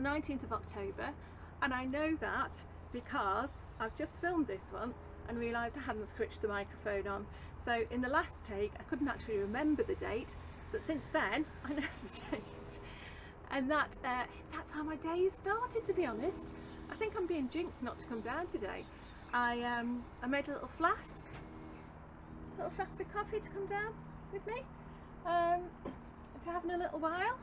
the 19th of October, and I know that because I've just filmed this once and realised I hadn't switched the microphone on. So in the last take I couldn't actually remember the date, but since then I know the date. And that's how my day started, to be honest. I think I'm being jinxed not to come down today. I made a little flask of coffee to come down with me to have in a little while,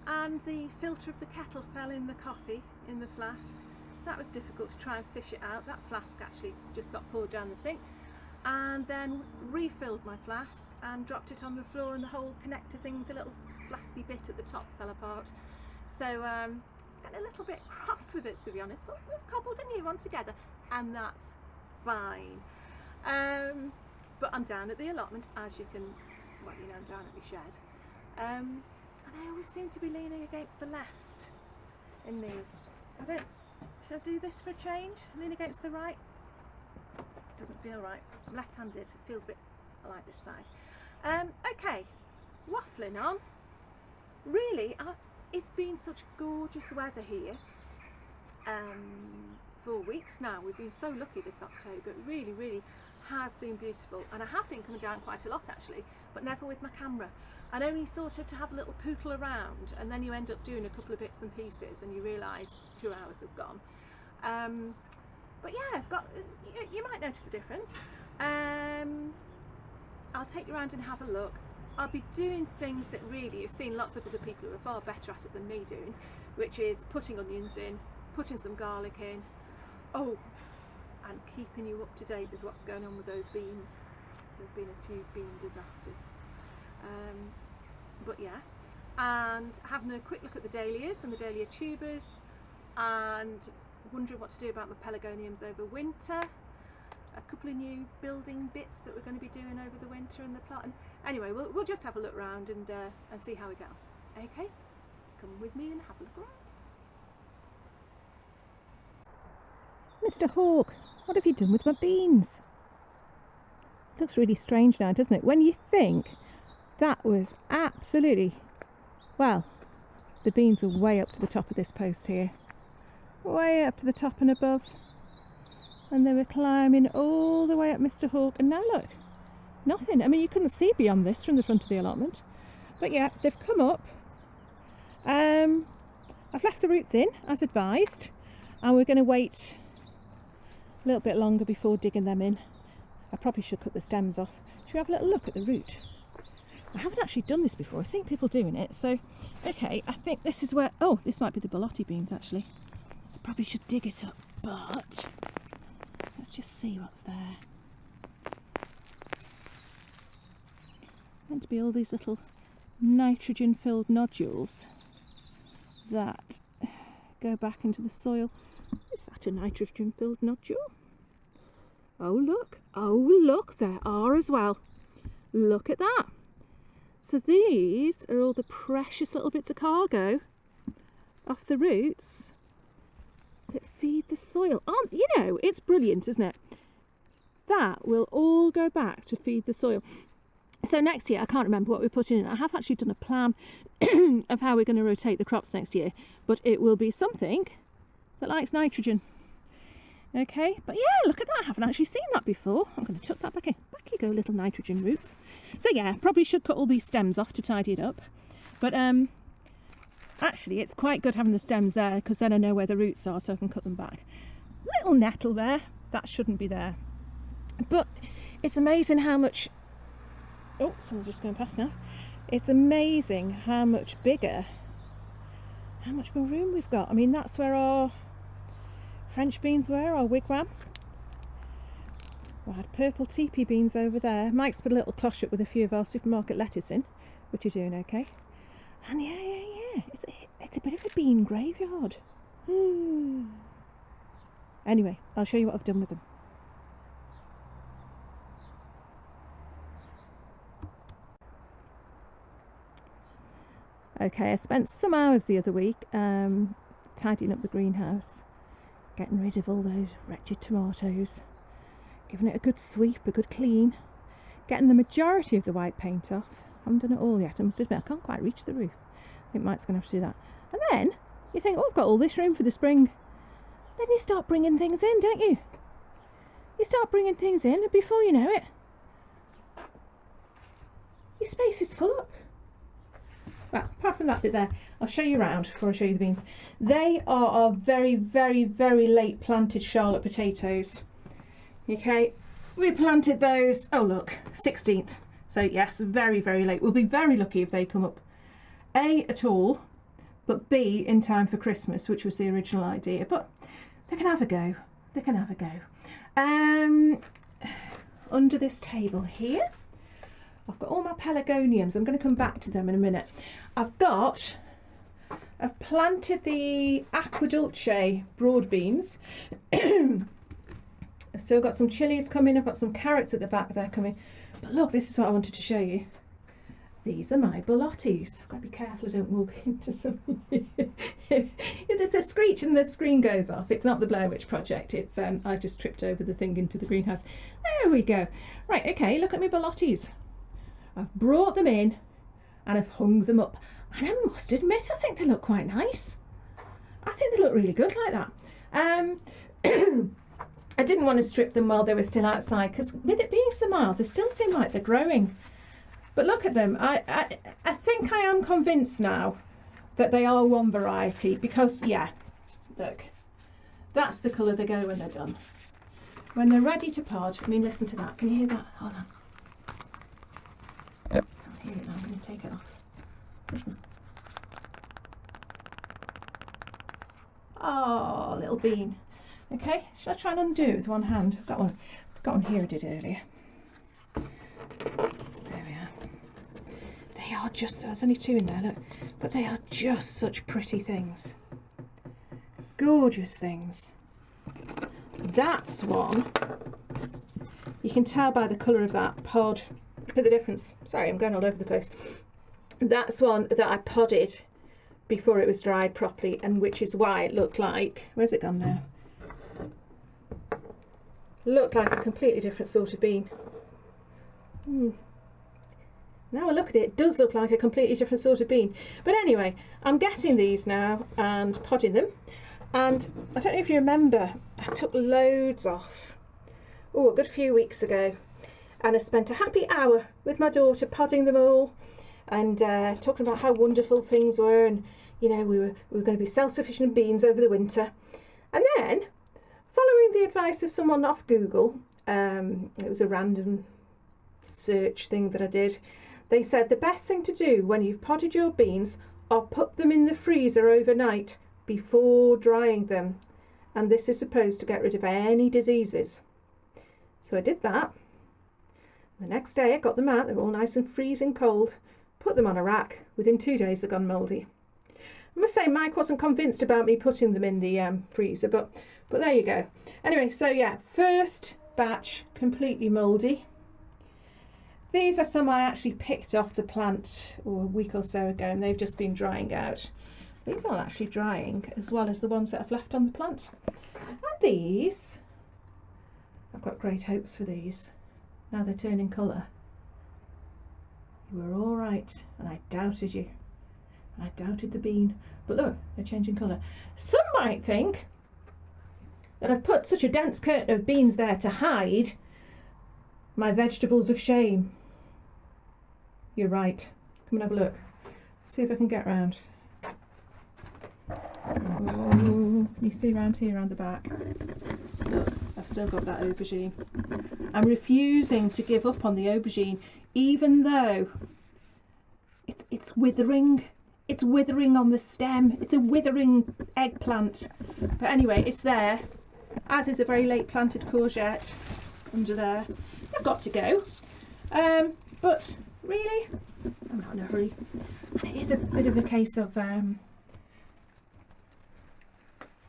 and the filter of the kettle fell in the coffee in the flask. That was difficult to try and fish it out. That flask actually just got poured down the sink, and then refilled my flask and dropped it on the floor, and the whole connector thing with the little flasky bit at the top fell apart. So I was getting a little bit cross with it, to be honest, but we've cobbled a new one together and that's fine. But I'm down at the allotment, as you can, well, you know, I'm down at my shed. And I always seem to be leaning against the left in these. Should I do this for a change? Lean against the right? Doesn't feel right. I'm left-handed. It feels a bit like this side. Okay, waffling on. Really, it's been such gorgeous weather here. 4 weeks now. We've been so lucky this October. It really, really has been beautiful. And I have been coming down quite a lot actually, but never with my camera. And only sort of to have a little pootle around, and then you end up doing a couple of bits and pieces and you realise 2 hours have gone. But yeah, you might notice a difference. I'll take you around and have a look. I'll be doing things that really you've seen lots of other people who are far better at it than me doing, which is putting onions in, putting some garlic in, and keeping you up to date with what's going on with those beans. There have been a few bean disasters. But yeah, and having a quick look at the dahlias and the dahlia tubers, and wondering what to do about my pelargoniums over winter. A couple of new building bits that we're going to be doing over the winter in the plot. And anyway, we'll just have a look around and see how we go. Okay, come with me and have a look around. Mr. Hawk, what have you done with my beans? Looks really strange now, doesn't it? When you think that was absolutely, well, the beans were way up to the top of this post here, way up to the top and above, and they were climbing all the way up Mr. Hawk, and now look, nothing. I mean, you couldn't see beyond this from the front of the allotment, but yeah, they've come up. I've left the roots in as advised, and we're going to wait a little bit longer before digging them in. I probably should cut the stems off. Should we have a little look at the root? I haven't actually done this before. I've seen people doing it. So, okay, I think this is where... Oh, this might be the borlotti beans, actually. I probably should dig it up, but let's just see what's there. Meant to be all these little nitrogen-filled nodules that go back into the soil. Is that a nitrogen-filled nodule? Oh look, there are as well. Look at that. So these are all the precious little bits of cargo off the roots that feed the soil. You know, it's brilliant, isn't it? That will all go back to feed the soil. So next year, I can't remember what we're putting in. I have actually done a plan of how we're going to rotate the crops next year, but it will be something that likes nitrogen. Okay, but yeah, look at that. I haven't actually seen that before. I'm going to tuck that back in. Back you go, little nitrogen roots. So yeah, probably should cut all these stems off to tidy it up. But actually, it's quite good having the stems there, because then I know where the roots are, so I can cut them back. Little nettle there. That shouldn't be there. But it's amazing how much... Oh, someone's just going past now. It's amazing how much bigger, how much more room we've got. I mean, that's where our French beans were, our wigwam. We had purple teepee beans over there. Mike's put a little cloche up with a few of our supermarket lettuce in, which you're doing okay. And yeah, it's a bit of a bean graveyard. Anyway, I'll show you what I've done with them. Okay, I spent some hours the other week tidying up the greenhouse, getting rid of all those wretched tomatoes, giving it a good sweep, a good clean, getting the majority of the white paint off. I haven't done it all yet, I must admit. I can't quite reach the roof. I think Mike's going to have to do that. And then You think, oh, I've got all this room for the spring. Then you start bringing things in, don't you? You start bringing things in, and before you know it, your space is full up. Well, apart from that bit there, I'll show you around before I show you the beans. They are our very, very, very late planted Charlotte potatoes. Okay, we planted those, oh look, 16th. So yes, very, very late. We'll be very lucky if they come up, A, at all, but B, in time for Christmas, which was the original idea. But they can have a go. They can have a go. Under this table here, I've got all my pelargoniums. I'm going to come back to them in a minute. I've planted the Aqua Dulce broad beans. I've still got some chilies coming. I've got some carrots at the back there coming. But look, this is what I wanted to show you. These are my ballottis. I've got to be careful I don't walk into some. If there's a screech and the screen goes off, it's not the Blair Witch Project. It's I just tripped over the thing into the greenhouse. There we go. Right, okay, look at my ballottis. I've brought them in and I've hung them up. And I must admit, I think they look quite nice. I think they look really good like that. I didn't want to strip them while they were still outside because with it being so mild, they still seem like they're growing. But look at them. I think I am convinced now that they are one variety because, yeah, look, that's the colour they go when they're done. When they're ready to pod, I mean, listen to that. Can you hear that? Hold on. I can't hear it now. I'm going to take it off. Listen. Oh, little bean. Okay, should I try and undo it with one hand? I've got one here I did earlier. There we are. They are just, there's only two in there, look. But they are just such pretty things. Gorgeous things. That's one. You can tell by the colour of that pod. Look at the difference. Sorry, I'm going all over the place. That's one that I podded before it was dried properly, and which is why it looked like, where's it gone now? Looked like a completely different sort of bean. Now I look at it, it does look like a completely different sort of bean. But anyway, I'm getting these now and podding them. And I don't know if you remember, I took loads off, oh, a good few weeks ago. And I spent a happy hour with my daughter podding them all and talking about how wonderful things were. And, you know, we were going to be self-sufficient in beans over the winter. And then, following the advice of someone off Google, it was a random search thing that I did, they said the best thing to do when you've podded your beans are put them in the freezer overnight before drying them. And this is supposed to get rid of any diseases. So I did that. The next day I got them out, they were all nice and freezing cold, put them on a rack. Within 2 days they'd gone mouldy. I must say Mike wasn't convinced about me putting them in the freezer, but there you go. Anyway, so yeah, first batch completely mouldy. These are some I actually picked off the plant a week or so ago, and they've just been drying out. These aren't actually drying as well as the ones that I've left on the plant. And these, I've got great hopes for these. Now they're turning colour. You were all right, and I doubted you. I doubted the bean, but look, they're changing colour. Some might think that I've put such a dense curtain of beans there to hide my vegetables of shame. You're right. Come and have a look. See if I can get round. Oh, can you see round here, around the back? Look, I've still got that aubergine. I'm refusing to give up on the aubergine, even though it's withering. It's withering on the stem. It's a withering eggplant. But anyway, it's there, as is a very late planted courgette under there. They've got to go. But really, I'm not in a hurry. And it is a bit of a case of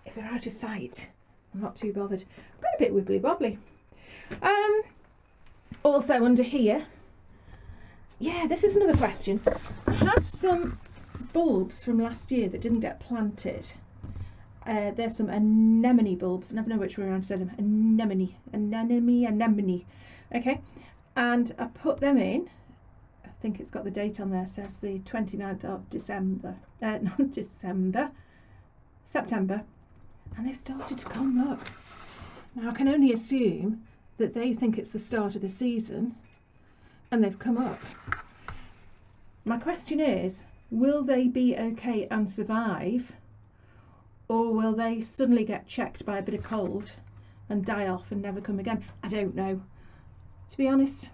if they're out of sight, I'm not too bothered. But a bit wibbly wobbly. Also under here, yeah, this is another question. I had some bulbs from last year that didn't get planted. There's some anemone bulbs. I never know which way around to say them. Anemone. Okay, and I put them in. I think it's got the date on there. Says the 29th of December. Not December. September, and they've started to come up. Now I can only assume that they think it's the start of the season and they've come up. My question is, will they be okay and survive, or will they suddenly get checked by a bit of cold and die off and never come again? I don't know. To be honest,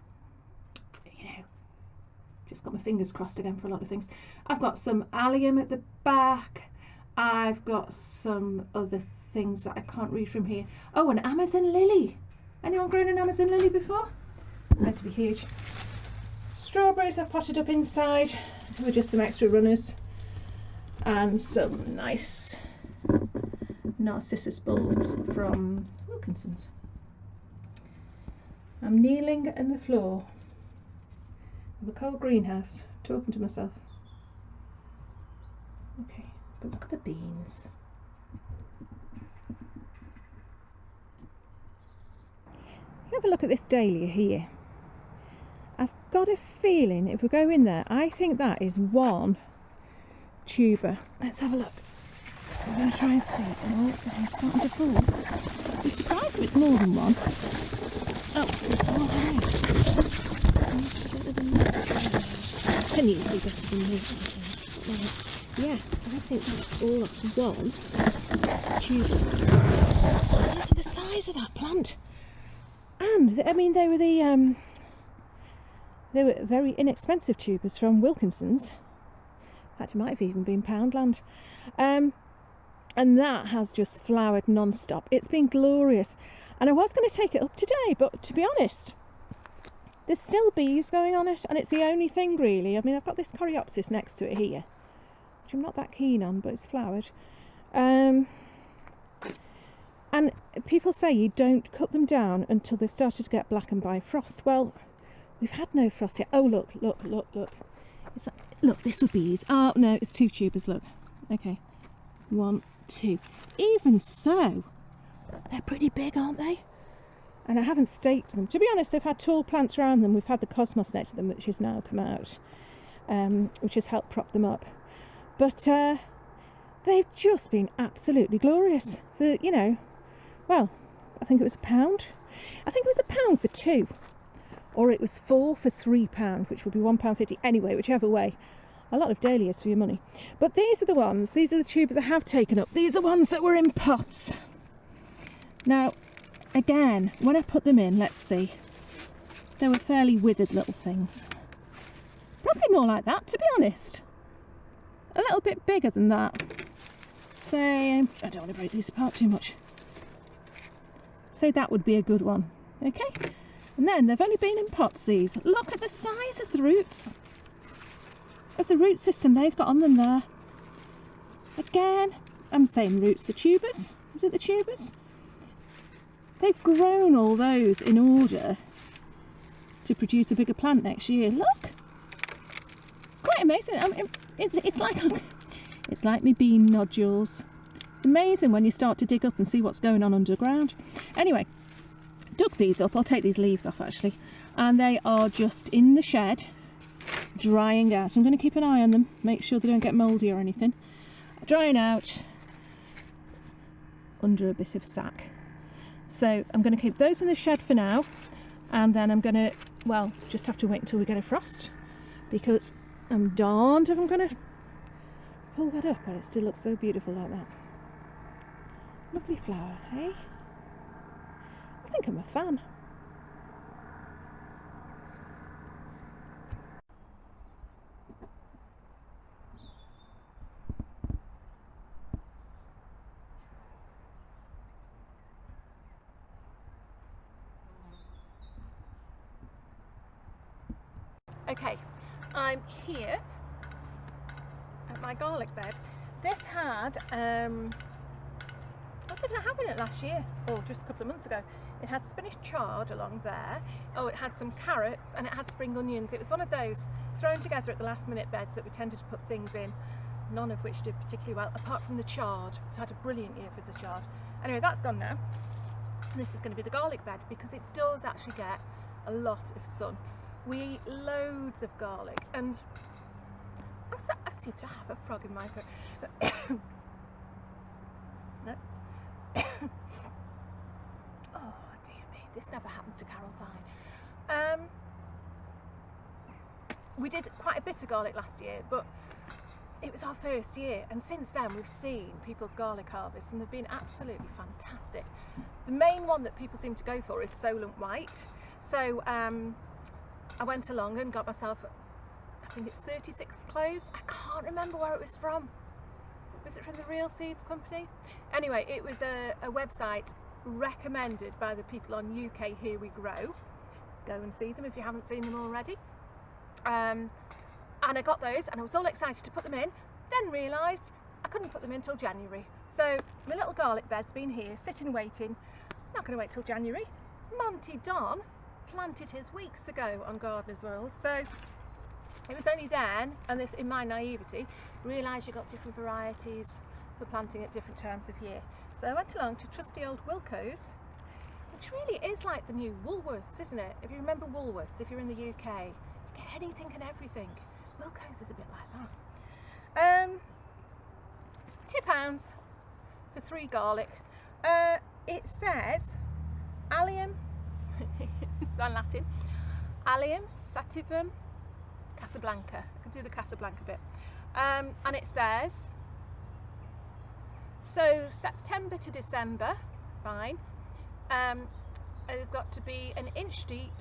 just got my fingers crossed again for a lot of things. I've got some allium at the back. I've got some other things that I can't read from here. Oh, an Amazon lily. Anyone grown an Amazon lily before? Meant to be huge. Strawberries I've potted up inside. So we're just some extra runners. And some nice narcissus bulbs from Wilkinson's. I'm kneeling on the floor of a cold greenhouse, talking to myself. Okay, but look at the beans. Have a look at this dahlia here. I've got a feeling if we go in there, I think that is one tuber. Let's have a look. I'm going to try and see. Oh, it's starting to fall. I'd be surprised if it's more than one. Oh, there's one there. Can you see better than me? Yeah, I think that's all one tuber. Look at the size of that plant. And I mean, they were very inexpensive tubers from Wilkinson's. In fact, it might have even been Poundland. And that has just flowered non-stop. It's been glorious. And I was going to take it up today, but to be honest, there's still bees going on it, and it's the only thing really. I mean, I've got this coreopsis next to it here, which I'm not that keen on, but it's flowered. And people say you don't cut them down until they've started to get blackened by frost. Well, we've had no frost yet. Oh, look. Look, this were bees. Oh, no, it's two tubers, look. Okay, 1, 2. Even so, they're pretty big, aren't they? And I haven't staked them. To be honest, they've had tall plants around them. We've had the cosmos next to them, which has now come out, which has helped prop them up. But they've just been absolutely glorious. Well, I think it was £1. I think it was £1 for 2. Or it was 4 for £3, which would be £1.50. Anyway, whichever way. A lot of dahlias for your money. But these are the tubers I have taken up. These are ones that were in pots. Now, again, when I put them in, let's see, they were fairly withered little things. Probably more like that, to be honest. A little bit bigger than that. Say, I don't want to break these apart too much. Say that would be a good one. Okay? And then they've only been in pots, these. Look at the size of the roots. Of the root system they've got on them there. Again, I'm saying roots, the tubers. Is it the tubers? They've grown all those in order to produce a bigger plant next year. Look! It's quite amazing. I mean, it's like me bean nodules. It's amazing when you start to dig up and see what's going on underground. Anyway, dug these up. I'll take these leaves off actually. And they are just in the shed, drying out. I'm going to keep an eye on them, make sure they don't get mouldy or anything. Drying out under a bit of sack. So I'm going to keep those in the shed for now, and then I'm going to, well, just have to wait until we get a frost, because I'm darned if I'm going to pull that up, but it still looks so beautiful like that. Lovely flower, eh? I think I'm a fan. Okay, I'm here at my garlic bed. This had, what did I have in it last year? Or just a couple of months ago. It had spinach chard along there. Oh, it had some carrots and it had spring onions. It was one of those thrown together at the last minute beds that we tended to put things in, none of which did particularly well, apart from the chard. We've had a brilliant year for the chard. Anyway, that's gone now. And this is going to be the garlic bed because it does actually get a lot of sun. We eat loads of garlic, and I seem to have a frog in my throat. this never happens to Carol Klein. We did quite a bit of garlic last year, but it was our first year, and since then we've seen people's garlic harvests and they've been absolutely fantastic. The main one that people seem to go for is Solent White. So I went along and got myself, I think it's 36 cloves. I can't remember where it was from. Was it from the Real Seeds Company? Anyway, it was a website recommended by the people on UK Here We Grow. Go and see them if you haven't seen them already. And I got those and I was all excited to put them in, then realised I couldn't put them in till January. So my little garlic bed's been here, sitting waiting. Not going to wait till January. Monty Don planted his weeks ago on Gardener's World, so it was only then, and this in my naivety, realised you got different varieties for planting at different times of year. So I went along to trusty old Wilko's, which really is like the new Woolworths, isn't it? If you remember Woolworths, if you're in the UK, you get anything and everything. Wilko's is a bit like that. £2 for 3 garlic. It says Allium, it's in Latin, Allium sativum Casablanca. I can do the Casablanca bit. And it says, so September to December, fine. They've got to be an inch deep,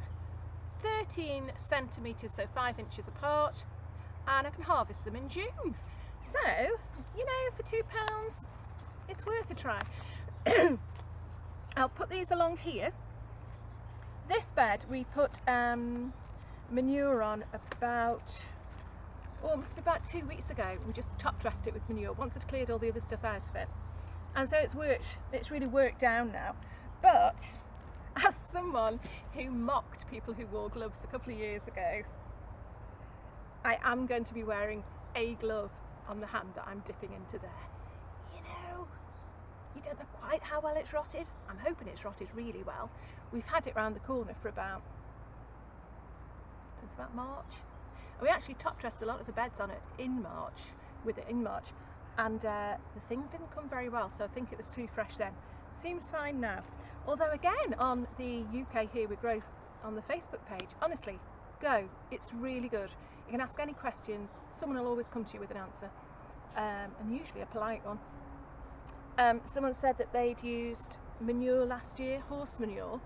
13 centimetres, so 5 inches apart, and I can harvest them in June. So, you know, for £2, it's worth a try. I'll put these along here. This bed we put manure on about, oh, it must be about 2 weeks ago. We just top dressed it with manure once I'd cleared all the other stuff out of it. And so it's worked, it's really worked down now. But as someone who mocked people who wore gloves a couple of years ago, I am going to be wearing a glove on the hand that I'm dipping into there. You know, you don't know quite how well it's rotted. I'm hoping it's rotted really well. We've had it round the corner for since about March. And we actually top dressed a lot of the beds on it in March, and the things didn't come very well, so I think it was too fresh then. Seems fine now. Although again, on the UK Here We Grow on the Facebook page, honestly, go, it's really good. You can ask any questions, someone will always come to you with an answer, and usually a polite one. Someone said that they'd used manure last year, horse manure,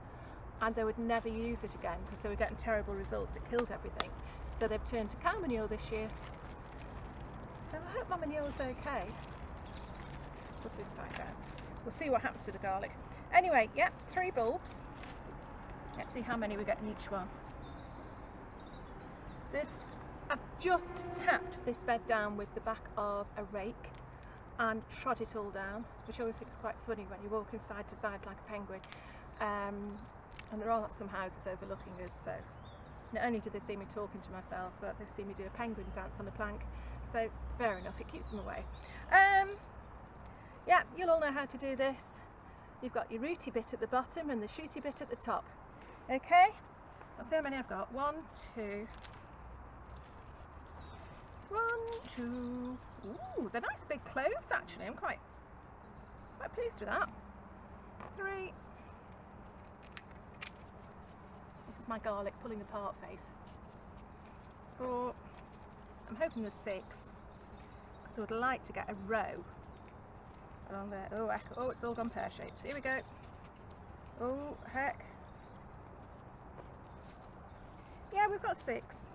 and they would never use it again because they were getting terrible results, it killed everything. So they've turned to cow manure this year. So I hope my manure's okay. We'll soon find out. We'll see what happens to the garlic. Anyway, yeah, 3 bulbs. Let's see how many we get in each one. I've just tapped this bed down with the back of a rake and trod it all down, which I always think is quite funny when you're walking side to side like a penguin. And there are some houses overlooking us, so not only do they see me talking to myself, but they've seen me do a penguin dance on a plank. So fair enough, it keeps them away. Yeah, you'll all know how to do this. You've got your rooty bit at the bottom and the shooty bit at the top. Okay, let's see how many I've got. 1, 2. Ooh, they're nice big cloves actually. I'm quite pleased with that. 3. This is my garlic pulling apart face. 4. I'm hoping there's 6 because I would like to get a row along there. Oh, it's all gone pear-shaped. Here we go. Oh, heck. Yeah, we've got 6.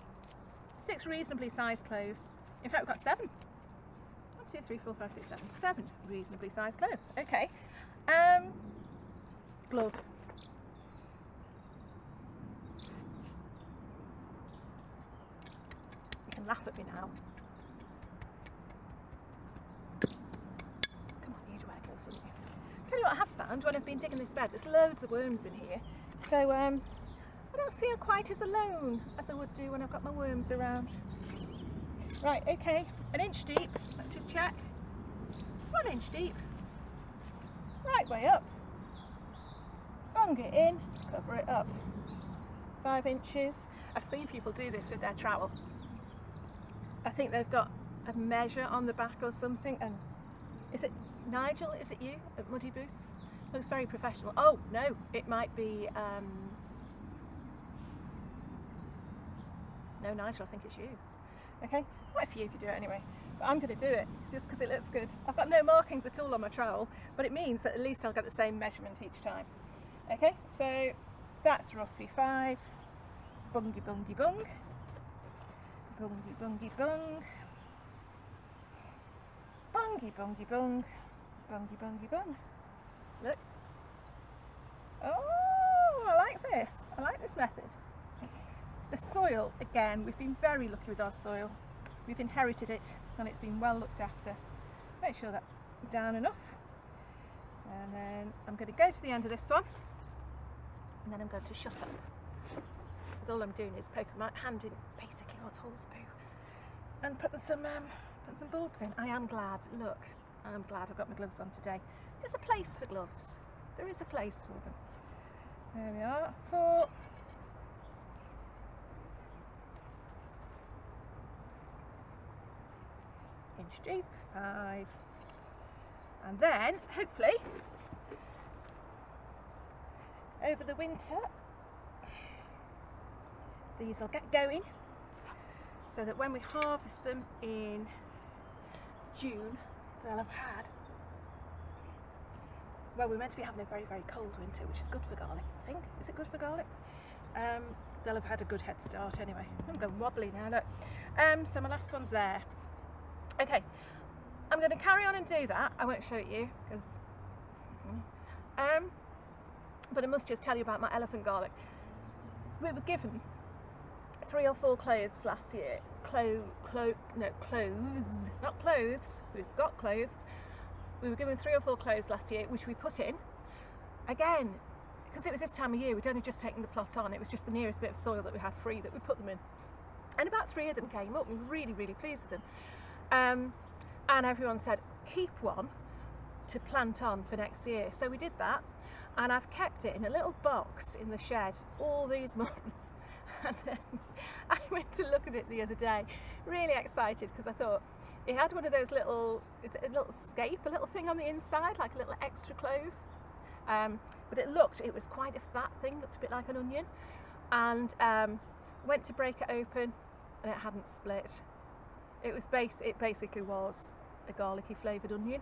6 reasonably sized cloves. In fact, we've got 7. 1, 2, 3, 4, 5, 6, 7. 7 reasonably sized cloves. Okay. Glove. You can laugh at me now. Come on, you'd wear gloves, wouldn't you? Tell you what I have found when I've been digging this bed. There's loads of worms in here. So I don't feel quite as alone as I would do when I've got my worms around. Right, okay, 1 inch deep. Let's just check. 1 inch deep. Right way up. Bung it in, cover it up. 5 inches. I've seen people do this with their trowel. I think they've got a measure on the back or something, and is it Nigel, is it you at Muddy Boots? Looks very professional. Oh no, it might be no, Nigel, I think it's you. Okay, quite a few if you do it anyway, but I'm going to do it just because it looks good. I've got no markings at all on my trowel, but it means that at least I'll get the same measurement each time. Okay, so that's roughly 5. Bungy bungy bung, bungy bungy bung, bungy bungy bung, bungy bungy bung. Look. Oh, I like this. I like this method. The soil, again, we've been very lucky with our soil. We've inherited it and it's been well looked after. Make sure that's down enough. And then I'm going to go to the end of this one and then I'm going to shut up. Because all I'm doing is poking my hand in basically what's horse poo and put some bulbs in. I am glad, look, I'm glad I've got my gloves on today. There's a place for gloves. There is a place for them. There we are, 4. Inch deep, 5. And then, hopefully, over the winter, these will get going so that when we harvest them in June, they'll have had, well, we're meant to be having a very, very cold winter, which is good for garlic, I think. Is it good for garlic? They'll have had a good head start anyway. I'm going wobbly now, look. So my last one's there. Okay, I'm going to carry on and do that. I won't show it you because, but I must just tell you about my elephant garlic. We were given 3 or 4 cloves last year. Cloves, not clothes. We've got clothes. We were given 3 or 4 cloves last year, which we put in. Again, because it was this time of year, we'd only just taken the plot on. It was just the nearest bit of soil that we had free that we put them in. And about 3 of them came up. We were really, really pleased with them. And everyone said, keep one to plant on for next year. So we did that, and I've kept it in a little box in the shed all these months. And then I went to look at it the other day, really excited, because I thought it had one of those little, is it a little scape, a little thing on the inside, like a little extra clove. But it was quite a fat thing, looked a bit like an onion. And went to break it open, and it hadn't split. It basically was a garlicky flavoured onion.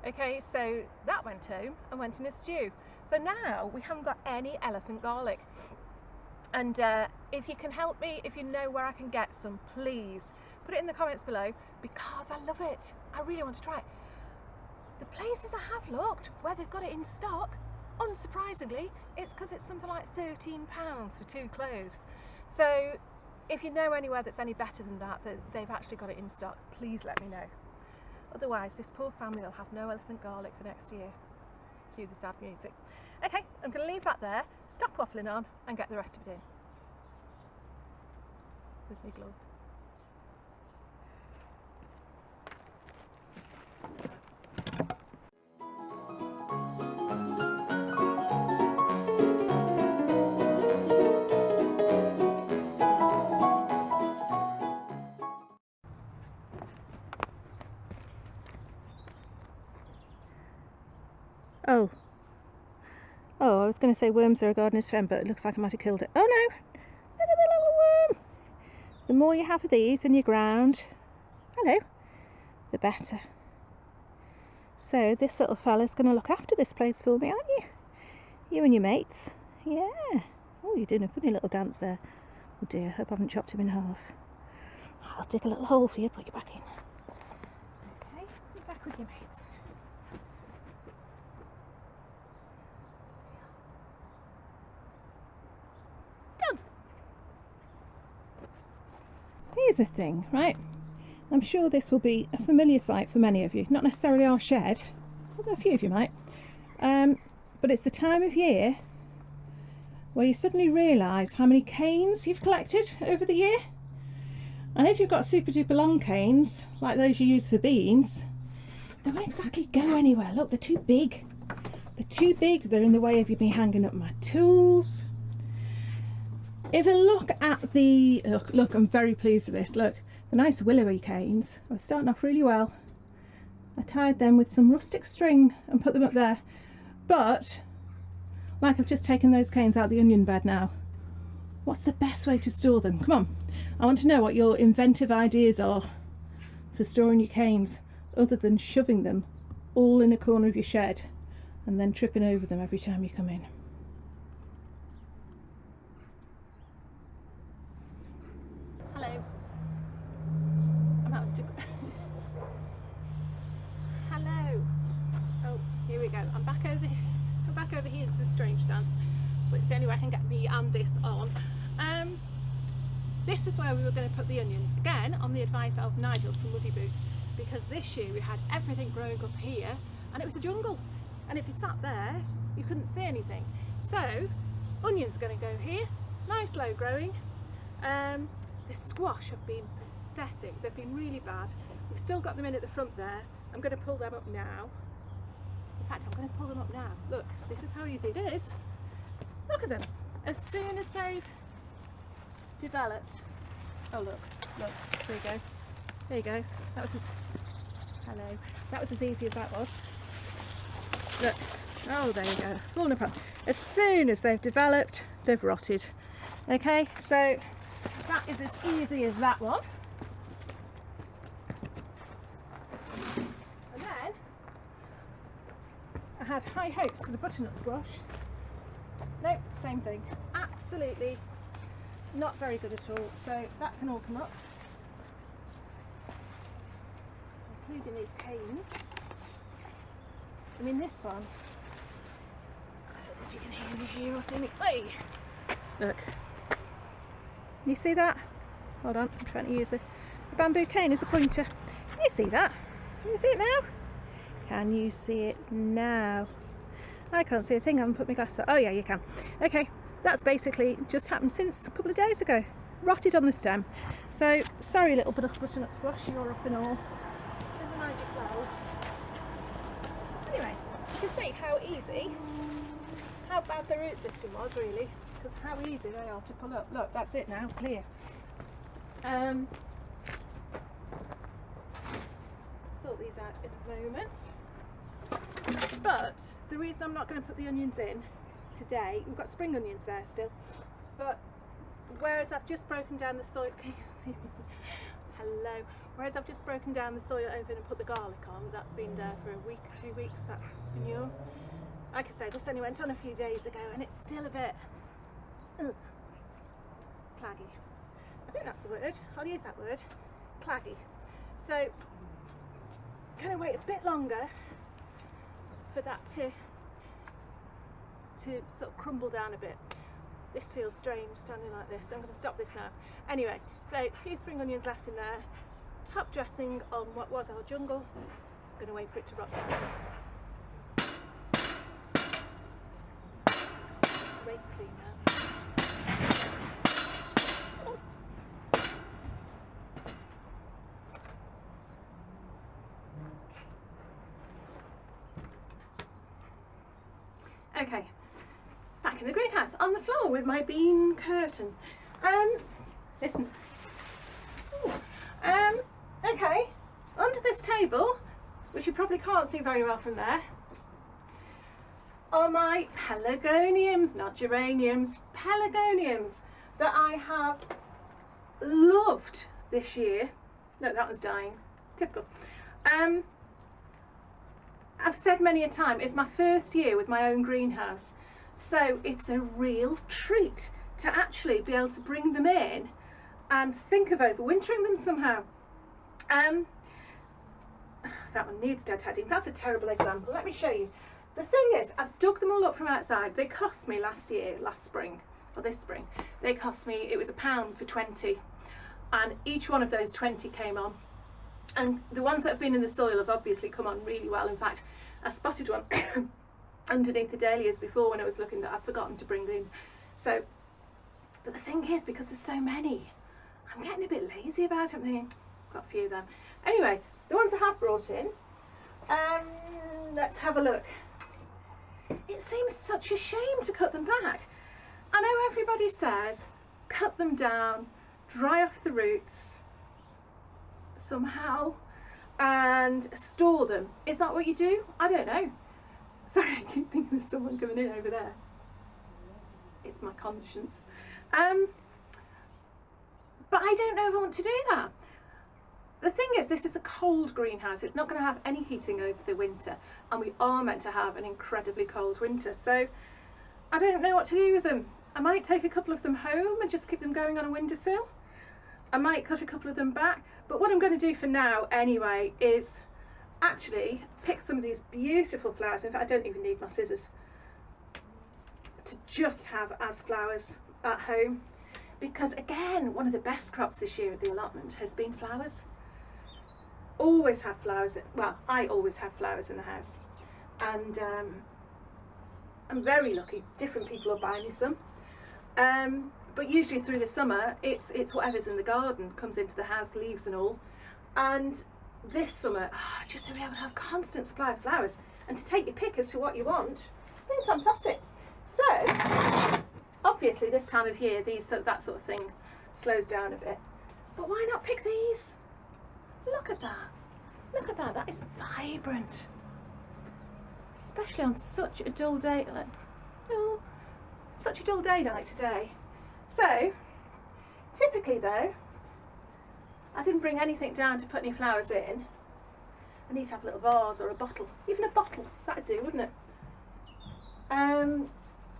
Okay, so that went home and went in a stew. So now we haven't got any elephant garlic. And if you can help me, if you know where I can get some, please put it in the comments below, because I love it. I really want to try it. The places I have looked where they've got it in stock, unsurprisingly, it's because it's something like £13 for 2 cloves. So if you know anywhere that's any better than that they've actually got it in stock, please let me know. Otherwise, this poor family will have no elephant garlic for next year. Cue the sad music. Okay, I'm going to leave that there, stop waffling on, and get the rest of it in. With my glove. Oh, I was going to say worms are a gardener's friend, but it looks like I might have killed it. Oh no! Look at the little worm! The more you have of these in your ground, hello, the better. So this little fella's going to look after this place for me, aren't you? You and your mates. Yeah. Oh, you're doing a funny little dance there. Oh dear, hope I haven't chopped him in half. I'll dig a little hole for you, put you back in. Okay, you're back with your mates. Here's the thing, right? I'm sure this will be a familiar sight for many of you. Not necessarily our shed, although a few of you might. But it's the time of year where you suddenly realise how many canes you've collected over the year. And if you've got super duper long canes, like those you use for beans, they won't exactly go anywhere. Look, they're too big. They're too big. They're in the way of me hanging up my tools. If I look at the, look, I'm very pleased with this. Look, the nice willowy canes are starting off really well. I tied them with some rustic string and put them up there. But like I've just taken those canes out of the onion bed now, what's the best way to store them? Come on, I want to know what your inventive ideas are for storing your canes, other than shoving them all in a corner of your shed and then tripping over them every time you come in. Hello. I'm out to... Hello. Oh, here we go. I'm back over here. I'm back over here. It's a strange dance, but it's the only way I can get me and this on. This is where we were going to put the onions, again on the advice of Nigel from Muddy Boots, because this year we had everything growing up here and it was a jungle, and if you sat there you couldn't see anything. So onions are going to go here, nice low growing. The squash have been pathetic, they've been really bad. We've still got them in at the front there. I'm going to pull them up now. In fact, I'm going to pull them up now. Look, this is how easy it is. Look at them. As soon as they've developed, oh look, there you go, there you go, that was hello, that was as easy as that was. Look, oh there you go, falling apart. As soon as they've developed, they've rotted. Okay, so that is as easy as that one. And then I had high hopes for the butternut squash. Nope, same thing, absolutely not very good at all, so that can all come up, including these canes. I mean, this one, I don't know if you can hear me here or see me. Hey! Look, can you see that? Hold on, I'm trying to use a bamboo cane as a pointer. Can you see that? Can you see it now? Can you see it now? I can't see a thing, I haven't put my glasses on. Oh yeah, you can. Okay. That's basically just happened since a couple of days ago. Rotted on the stem. So, sorry little butternut squash, you're off and all. Never mind your flowers. Anyway, you can see how easy, how bad the root system was really, because how easy they are to pull up. Look, that's it now, clear. Sort these out in a moment. But the reason I'm not going to put the onions in today, we've got spring onions there still, but whereas I've just broken down the soil, can you see me? Hello. Whereas I've just broken down the soil oven and put the garlic on, that's been there for a week, 2 weeks, that manure. Like I say, this only went on a few days ago and it's still a bit claggy. I think that's the word, I'll use that word, claggy. So, going to wait a bit longer for that to sort of crumble down a bit. This feels strange standing like this, so I'm going to stop this now. Anyway, so a few spring onions left in there, top dressing on what was our jungle. I'm going to wait for it to rot down. Rake cleaner. Okay, back in the greenhouse on the floor with my bean curtain. Listen. Ooh. Okay, under this table, which you probably can't see very well from there, are my pelargoniums, not geraniums, pelargoniums that I have loved this year. No, that one's dying. Typical. I've said many a time, it's my first year with my own greenhouse, so it's a real treat to actually be able to bring them in and think of overwintering them somehow. That one needs deadheading. That's a terrible example. Let me show you. The thing is, I've dug them all up from outside. They cost me last spring, this spring, they cost me, it was £1 for 20, and each one of those 20 came on. And the ones that have been in the soil have obviously come on really well. In fact, I spotted one underneath the dahlias before when I was looking that I'd forgotten to bring in. So, but the thing is, because there's so many, I'm getting a bit lazy about it. I'm thinking, got a few of them. Anyway, the ones I have brought in, let's have a look. It seems such a shame to cut them back. I know everybody says, cut them down, dry off the roots somehow and store them. Is that what you do? I don't know. Sorry, I keep thinking there's someone coming in over there. It's my conscience. But I don't know if I want to do that. The thing is, this is a cold greenhouse. It's not going to have any heating over the winter, and we are meant to have an incredibly cold winter. So I don't know what to do with them. I might take a couple of them home and just keep them going on a windowsill. I might cut a couple of them back. But what I'm going to do for now anyway is actually pick some of these beautiful flowers. In fact, I don't even need my scissors to just have as flowers at home. Because again, one of the best crops this year at the allotment has been flowers. Always have flowers, well, I always have flowers in the house. And I'm very lucky, different people will buy me some. But usually through the summer, it's whatever's in the garden comes into the house, leaves and all. And this summer, just to be able to have constant supply of flowers and to take your pick as to what you want, it's been fantastic. So, obviously this time of year, that sort of thing slows down a bit. But why not pick these? Look at that. Look at that. That is vibrant. Especially on such a dull day. Such a dull day like today. So, typically though, I didn't bring anything down to put any flowers in. I need to have a little vase or a bottle. Even a bottle, that'd do, wouldn't it?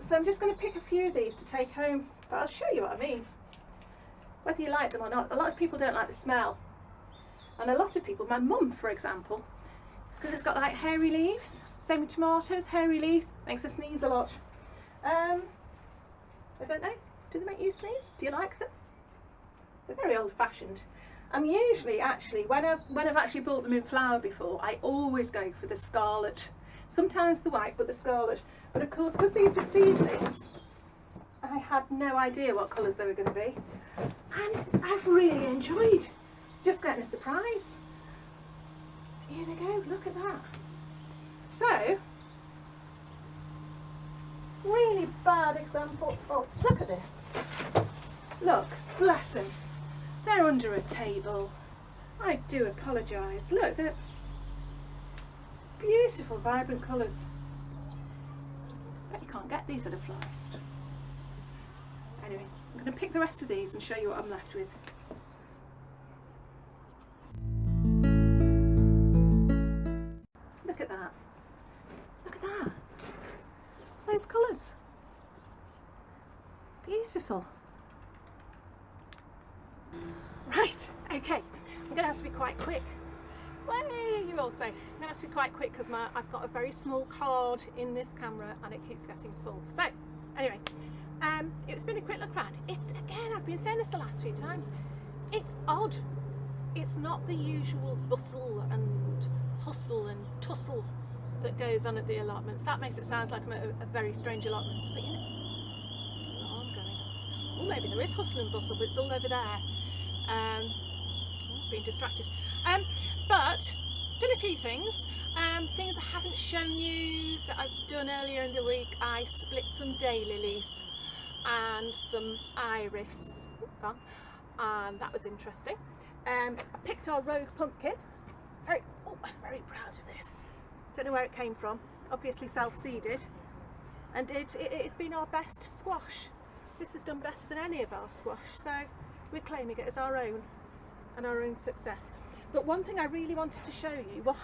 So I'm just going to pick a few of these to take home, but I'll show you what I mean. Whether you like them or not, a lot of people don't like the smell. And a lot of people, my mum for example, because it's got like hairy leaves, same with tomatoes, hairy leaves, makes her sneeze a lot. I don't know, do they make you sneeze? Do you like them? They're very old fashioned. I'm usually actually, when I've actually bought them in flower before, I always go for the scarlet. Sometimes the white, but the scarlet. But of course, because these were seedlings, I had no idea what colours they were going to be. And I've really enjoyed just getting a surprise. Here they go, look at that. So, really bad example. Oh, look at this. Look, bless them. They're under a table. I do apologise. Look, they're beautiful, vibrant colours. Bet you can't get these at a florist. Anyway, I'm going to pick the rest of these and show you what I'm left with. Look at that. Look at that. Those colours. Beautiful. Right, okay. I'm going to have to be quite quick. Way, you all say. I'm going to have to be quite quick because I've got a very small card in this camera and it keeps getting full. So, anyway, it's been a quick look round. It's, again, I've been saying this the last few times, it's odd. It's not the usual bustle and hustle and tussle that goes on at the allotments. That makes it sound like I'm at a very strange allotment. But you know, alarm going off. Oh, maybe there is hustle and bustle, but it's all over there. Being distracted. But done a few things. Things I haven't shown you that I've done earlier in the week. I split some daylilies and some iris, and that was interesting. I picked our rogue pumpkin. I'm very proud of this. Don't know where it came from. Obviously self-seeded, and it's been our best squash. This has done better than any of our squash, so we're claiming it as our own and our own success. But one thing I really wanted to show you was